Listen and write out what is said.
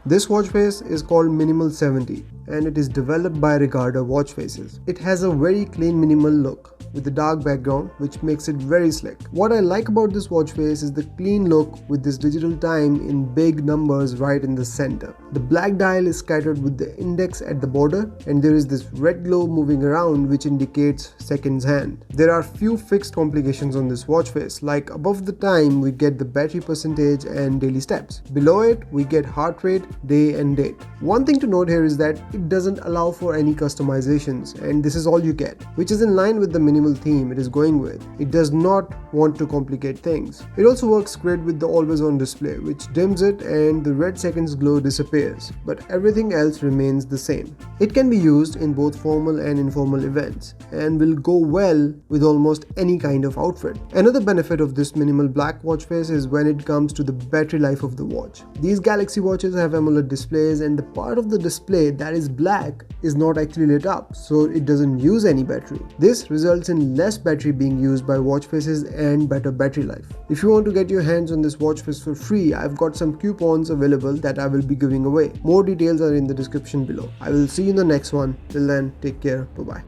This watch face is called Minimal 70 and it is developed by Ricardo Watch Faces. It has a very clean minimal look with a dark background which makes it very slick. What I like about this watch face is the clean look with this digital time in big numbers right in the center. The black dial is scattered with the index at the border and there is this red glow moving around which indicates seconds hand. There are few fixed complications on this watch face, like above the time we get the battery percentage and daily steps. Below it we get heart rate, day and date. One thing to note here is that it doesn't allow for any customizations and this is all you get, which is in line with the minimal theme it is going with. It does not want to complicate things. It also works great with the always on display, which dims it and the red seconds glow disappears, but everything else remains the same. It can be used in both formal and informal events and will go well with almost any kind of outfit. Another benefit of this minimal black watch face is when it comes to the battery life of the watch. These Galaxy watches have AMOLED displays and the part of the display that is black is not actually lit up, so it doesn't use any battery. This results in less battery being used by watch faces and better battery life. If you want to get your hands on this watch face for free, I've got some coupons available that I will be giving away. More details are in the description below. I will see you in the next one. Till then, take care. Bye bye.